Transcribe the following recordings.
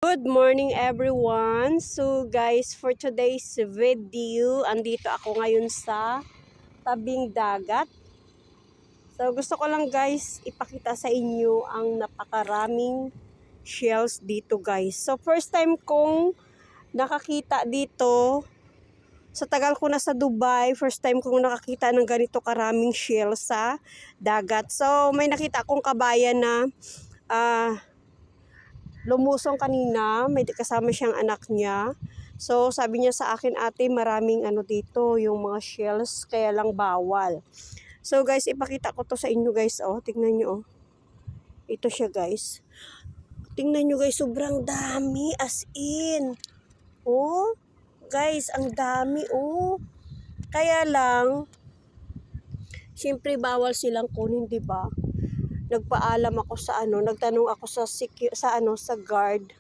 Good morning everyone. So guys, for today's video, andito ako ngayon sa tabing dagat. So gusto ko lang guys ipakita sa inyo ang napakaraming shells dito guys. So first time kong nakakita dito. Sa tagal ko na sa Dubai, first time kong nakakita ng ganito karaming shells sa dagat. So may nakita akong kabayan na lumusong kanina, may kasama siyang anak niya. So, sabi niya sa akin, ate, maraming dito, yung mga shells, kaya lang bawal. So, guys, ipakita ko to sa inyo, guys. Oh, tingnan niyo, oh. Ito siya, guys. Tingnan niyo, guys, sobrang dami, as in. Oh, guys, ang dami, oh. Kaya lang, siyempre, bawal silang kunin, di ba? Nagpaalam ako sa nagtanong ako sa guard.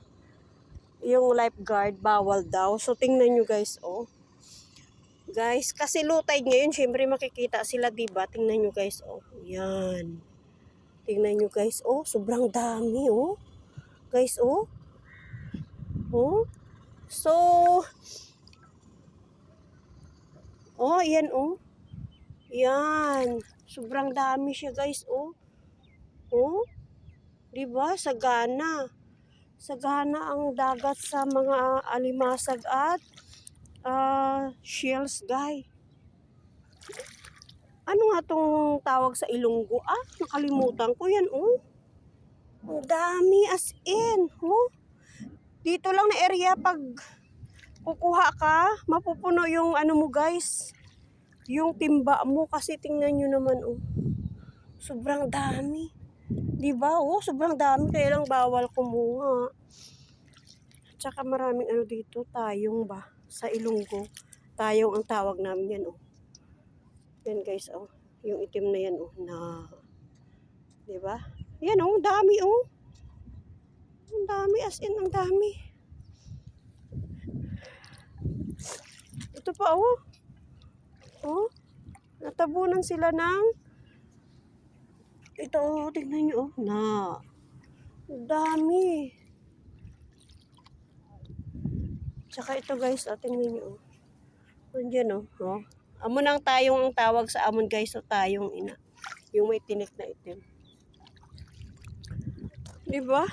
Yung lifeguard, bawal daw. So, tingnan nyo guys, oh. Guys, kasi low tide ngayon, syempre makikita sila, diba? Tingnan nyo guys, oh. Yan. Tingnan nyo guys, oh. Sobrang dami, oh. Guys, oh. Oh. So, oh, yan, oh. Yan. Sobrang dami siya guys, oh. Oh. Diba? Sagana. Sagana ang dagat sa mga alimasag at shells, guys. Ano nga tong tawag sa Ilonggo? Nakalimutan ko yan, oh. Ang dami as in, oh. Dito lang na area pag kukuha ka, mapupuno yung mo, guys. Yung timba mo kasi tingnan nyo naman, oh. Sobrang dami. Diba? Oh, sobrang dami. Kaya lang bawal kumuha. Tsaka maraming dito. Tayong ba? Sa Ilonggo. Tayong ang tawag namin yan, oh. Yan guys, oh. Yung itim na yan, oh. Na. Diba? Yan, oh. Dami, oh. Ang dami. As in, ang dami. Ito pa, oh. Oh. Natabunan sila ng ito, oh, tingnan nyo, oh. Na. Dami. Tsaka ito, guys, oh, tingnan nyo, oh. Andiyan, oh. Oh. Amon ang tayong ang tawag sa amon, guys, o tayong ina. Yung may tinik na itim. Diba?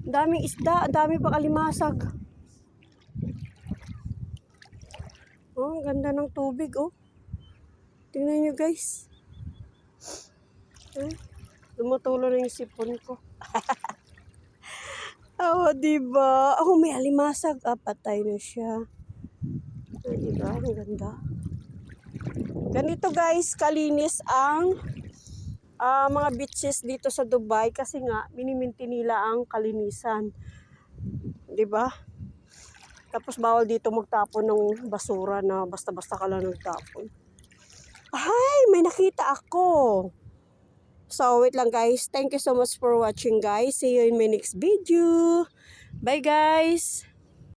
Daming isda, dami pa kalimasag. Oh, ang ganda ng tubig, oh. Tingnan nyo, guys. Tumutulo na yung sipon ko. Oh, diba? Oh, may alimasag. Patay na siya. Diba? Ang ganda. Ganito guys, kalinis ang mga beaches dito sa Dubai kasi nga, miniminti nila ang kalinisan. Diba? Tapos bawal dito magtapon ng basura na basta-basta ka lang nagtapon. Ay, may nakita ako. So, wait lang guys. Thank you so much for watching guys. See you in my next video. Bye guys!